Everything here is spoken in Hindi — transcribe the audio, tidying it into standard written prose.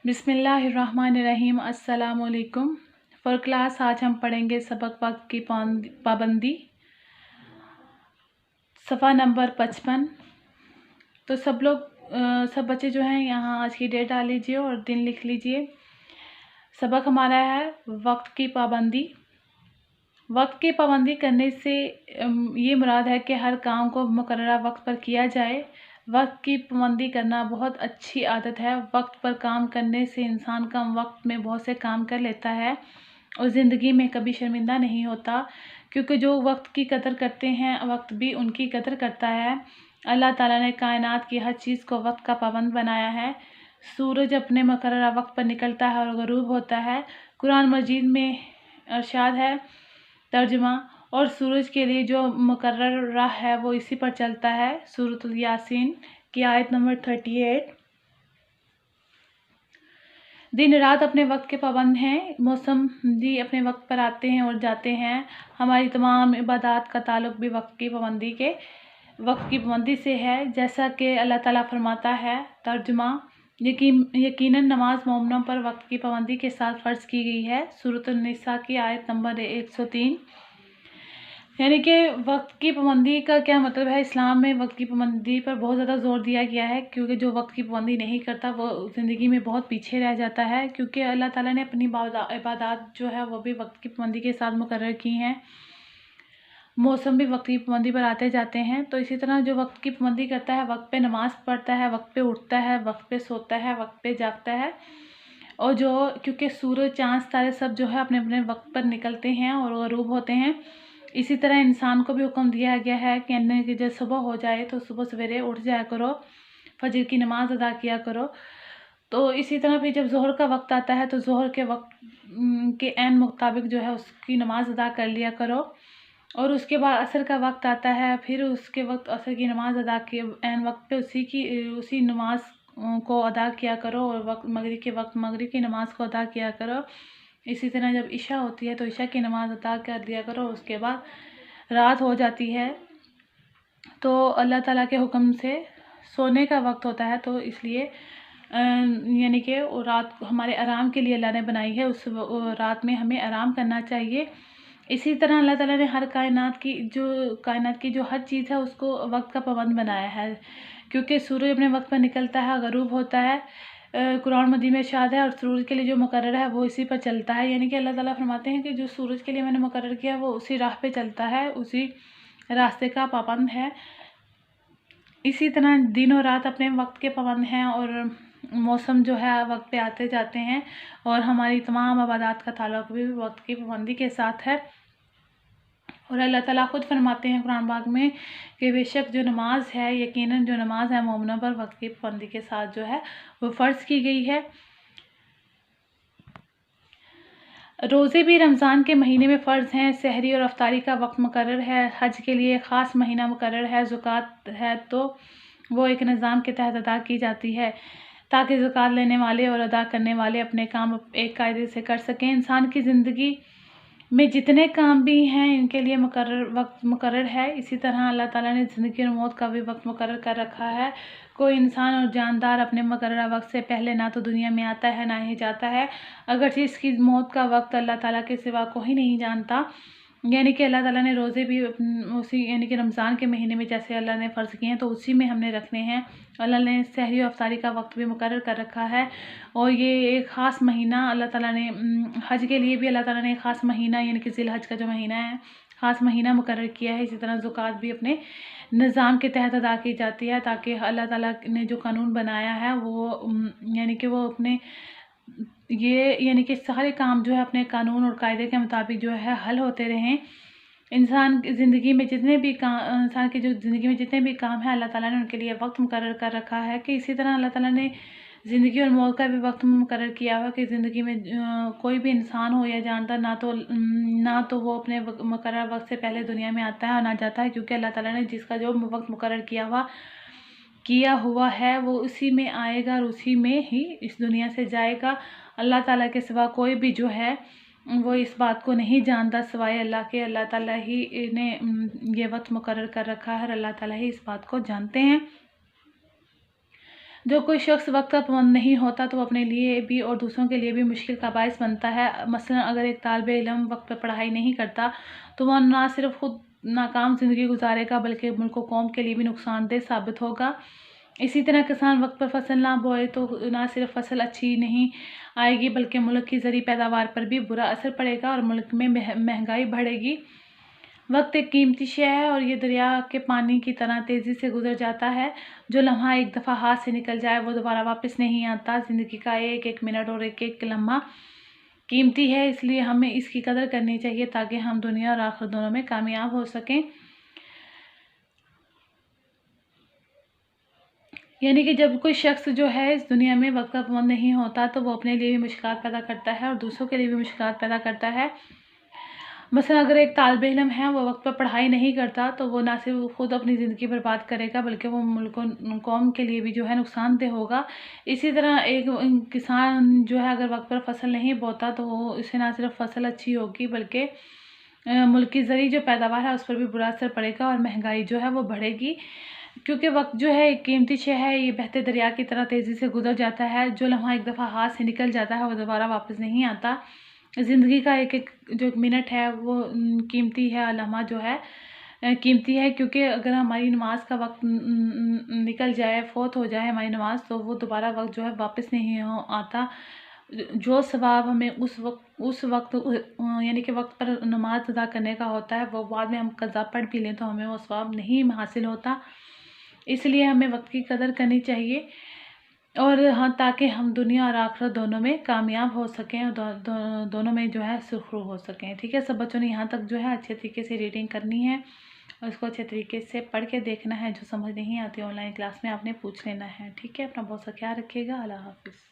बिस्मिल्लाहिर्रहमानिर्रहीम। अस्सलामुअलैकुम। फॉर क्लास आज हम पढ़ेंगे सबक वक्त की पाबंदी, सफ़ा नंबर 55। तो सब बच्चे जो हैं यहाँ आज की डेट डाल लीजिए और दिन लिख लीजिए। सबक हमारा है वक्त की पाबंदी। वक्त की पाबंदी करने से ये मुराद है कि हर काम को मुकर्ररा वक्त पर किया जाए। वक्त की पाबंदी करना बहुत अच्छी आदत है। वक्त पर काम करने से इंसान कम वक्त में बहुत से काम कर लेता है और ज़िंदगी में कभी शर्मिंदा नहीं होता, क्योंकि जो वक्त की कदर करते हैं वक्त भी उनकी कदर करता है। अल्लाह ताला ने कायनात की हर चीज़ को वक्त का पाबंद बनाया है। सूरज अपने मुकर्ररा वक्त पर निकलता है और ग़ुरूब होता है। कुरान मजीद में इरशाद है, तर्जुमा, और सूरज के लिए जो मुकर्रर राह है वो इसी पर चलता है। सूरतुल यासीन की आयत नंबर 38। दिन रात अपने वक्त के पाबंद हैं। मौसम भी अपने वक्त पर आते हैं और जाते हैं। हमारी तमाम इबादत का ताल्लुक़ भी वक्त की पाबंदी से है। जैसा कि अल्लाह ताला फरमाता है, तर्जुमा, यकीनन नमाज मोमिनों पर वक्त की पाबंदी के साथ फ़र्ज़ की गई है। सूरतुन निसा की आयत नंबर 103। यानी कि वक्त की पाबंदी का क्या मतलब है। इस्लाम में वक्त की पाबंदी पर बहुत ज़्यादा ज़ोर दिया गया है, क्योंकि जो वक्त की पाबंदी नहीं करता वो ज़िंदगी में बहुत पीछे रह जाता है। क्योंकि अल्लाह ताला ने अपनी इबादत जो है वो भी वक्त की पाबंदी के साथ मुकर्रर की हैं। मौसम भी वक्त की पाबंदी पर आते जाते हैं। तो इसी तरह जो वक्त की पाबंदी करता है, वक्त पे नमाज़ पढ़ता है, वक्त पे उठता है, वक्त पे सोता है, वक्त पे जागता है। और क्योंकि सूरज, चाँद, तारे सब जो है अपने अपने वक्त पर निकलते हैं और ग़ुरूब होते हैं। इसी तरह इंसान को भी हुक्म दिया गया है कि जब सुबह हो जाए तो सुबह सवेरे उठ जाया करो, फजर की नमाज़ अदा किया करो। तो इसी तरह फिर जब ज़ोहर का वक्त आता है तो ज़ोहर के वक्त के ऐन मुताबिक जो है उसकी नमाज़ अदा कर लिया करो। और उसके बाद असर का वक्त आता है, फिर उसके वक्त असर की नमाज़ अदा के ऐन वक्त पे उसी नमाज को अदा किया करो। और मगरिब की नमाज़ को अदा किया करो। इसी तरह जब इशा होती है तो इशा की नमाज़ अदा कर दिया करो। उसके बाद रात हो जाती है तो अल्लाह ताला के हुक्म से सोने का वक्त होता है। तो इसलिए यानी कि रात हमारे आराम के लिए अल्लाह ने बनाई है। उस रात में हमें आराम करना चाहिए। इसी तरह अल्लाह ताला ने कायनात की जो हर चीज़ है उसको वक्त का पाबंद बनाया है, क्योंकि सूरज अपने वक्त पर निकलता है, ग़ुरूब होता है। कुरान मजीद में इरशाद है, और सूरज के लिए जो मुकर्रर है वो इसी पर चलता है। यानी कि अल्लाह ताला फरमाते हैं कि जो सूरज के लिए मैंने मुकर्रर किया वो उसी राह पे चलता है, उसी रास्ते का पाबंद है। इसी तरह दिन और रात अपने वक्त के पाबंद हैं और मौसम जो है वक्त पे आते जाते हैं। और हमारी तमाम इबादत का ताल्लुक़ भी वक्त की पाबंदी के साथ है। और अल्लाह ताला ख़ुद फरमाते हैं कुरान पाक में कि बेशक जो नमाज है, यकीनन जो नमाज है मोमिनों पर वक्त की पाबंदी के साथ जो है वो फ़र्ज़ की गई है। रोज़े भी रमज़ान के महीने में फ़र्ज़ हैं। सहरी और अफ्तारी का वक्त मुकर्रर है। हज के लिए ख़ास महीना मुकर्रर है। ज़कात है तो वो एक निज़ाम के तहत अदा की जाती है, ताकि ज़कात लेने वाले और अदा करने वाले अपने काम एक कायदे से कर सकें। इंसान की ज़िंदगी में जितने काम भी हैं इनके लिए वक्त मुकर्रर है। इसी तरह अल्लाह ताला ने ज़िंदगी और मौत का भी वक्त मुकर्रर कर रखा है। कोई इंसान और जानदार अपने मुकर्ररा वक्त से पहले ना तो दुनिया में आता है ना ही जाता है, अगरचे इसकी मौत का वक्त अल्लाह ताला के सिवा कोई नहीं जानता। यानी कि अल्लाह ताला ने रोज़े भी उसी यानी कि रमज़ान के महीने में जैसे अल्लाह ने फ़र्ज़ किए हैं तो उसी में हमने रखने हैं। अल्लाह ने सहरी और अफ्तारी का वक्त भी मुकर्रर कर रखा है। और ये एक ख़ास महीना अल्लाह ताला ने हज के लिए भी अल्लाह ताला ने एक ख़ास महीना यानी कि ज़िलहज का जो महीना है ख़ास महीना मुकर्रर किया है। इसी तरह ज़कात भी अपने निज़ाम के तहत अदा की जाती है, ताकि अल्लाह ताला ने जो कानून बनाया है वो यानी कि वो अपने यानी कि सारे काम जो है अपने कानून और कायदे के मुताबिक जो है हल होते रहें। इंसान की ज़िंदगी में जितने भी काम हैं अल्लाह ताला ने उनके लिए वक्त मुकर्रर कर रखा है। कि इसी तरह अल्लाह ताला ने ज़िंदगी और मौत का भी वक्त मुकर्रर किया हुआ कि ज़िंदगी में कोई भी इंसान हो या जानदार ना तो वो अपने मुकर्रर वक्त से पहले दुनिया में आता है और ना जाता है, क्योंकि अल्लाह ताला ने जिसका जो वक्त मुकर्रर किया हुआ है वो उसी में आएगा और उसी में ही इस दुनिया से जाएगा। अल्लाह ताला के सिवा कोई भी जो है वो इस बात को नहीं जानता सिवाय अल्लाह के। अल्लाह ताला ही ने ये वक्त मुकर्रर कर रखा है और अल्लाह ताला ही इस बात को जानते हैं। जो कोई शख्स वक्त का पाबंद नहीं होता तो वो अपने लिए भी और दूसरों के लिए भी मुश्किल का बायस बनता है। मसलन अगर एक तालिबे इल्म वक्त पर पढ़ाई नहीं करता तो वह ना सिर्फ खुद नाकाम ज़िंदगी गुजारेगा बल्कि मुल्क व कौम के लिए भी नुकसानदेह साबित होगा। इसी तरह किसान वक्त पर फसल ना बोए तो ना सिर्फ फसल अच्छी नहीं आएगी बल्कि मुल्क की ज़री पैदावार पर भी बुरा असर पड़ेगा और मुल्क में महंगाई बढ़ेगी। वक्त एक कीमती शय है और ये दरिया के पानी की तरह तेज़ी से गुजर जाता है। जो लम्हा एक दफ़ा हाथ से निकल जाए वो दोबारा वापस नहीं आता। ज़िंदगी का एक एक मिनट और एक एक लम्हा कीमती है, इसलिए हमें इसकी कदर करनी चाहिए ताकि हम दुनिया और आखिरत दोनों में कामयाब हो सकें। यानी कि जब कोई शख्स जो है इस दुनिया में वक्त का पाबंद नहीं होता तो वो अपने लिए भी मुश्किलात पैदा करता है और दूसरों के लिए भी मुश्किलात पैदा करता है। मसलन अगर एक तालिबे इल्म है वो वक्त पर पढ़ाई नहीं करता तो वो ना सिर्फ खुद अपनी ज़िंदगी बर्बाद करेगा बल्कि वो मुल्क कौम के लिए भी जो है नुकसानदेह होगा। इसी तरह एक किसान जो है अगर वक्त पर फसल नहीं बोता तो वो इससे ना सिर्फ फसल अच्छी होगी बल्कि मुल्क की ज़री जो पैदावार है उस पर भी बुरा असर पड़ेगा और महंगाई जो है वो बढ़ेगी। क्योंकि वक्त जो है एक कीमती शय है, ये बहते दरिया की तरह तेज़ी से गुजर जाता है। जो लम्हा एक दफ़ा हाथ से निकल जाता है वो दोबारा वापस नहीं आता। ज़िंदगी का एक एक जो एक मिनट है वो कीमती है, लम्हा जो है कीमती है, क्योंकि अगर हमारी नमाज का वक्त निकल जाए, फ़ौत हो जाए हमारी नमाज तो वो दोबारा वक्त जो है वापस नहीं आता। जो सवाब हमें उस वक्त यानी कि वक्त पर नमाज अदा करने का होता है वो बाद में हम कज़ा पढ़ भी लें तो हमें वो सवाब नहीं हासिल होता। इसलिए हमें वक्त की कदर करनी चाहिए और हाँ, ताकि हम दुनिया और आखिरत दोनों में कामयाब हो सकें और दोनों में जो है सुरखरू हो सकें। ठीक है, सब बच्चों ने यहाँ तक जो है अच्छे तरीके से रीडिंग करनी है और इसको अच्छे तरीके से पढ़ के देखना है। जो समझ नहीं आती ऑनलाइन क्लास में आपने पूछ लेना है। ठीक है, अपना बहुत सा ख्याल रखिएगा। अल्लाह हाफ़िज़।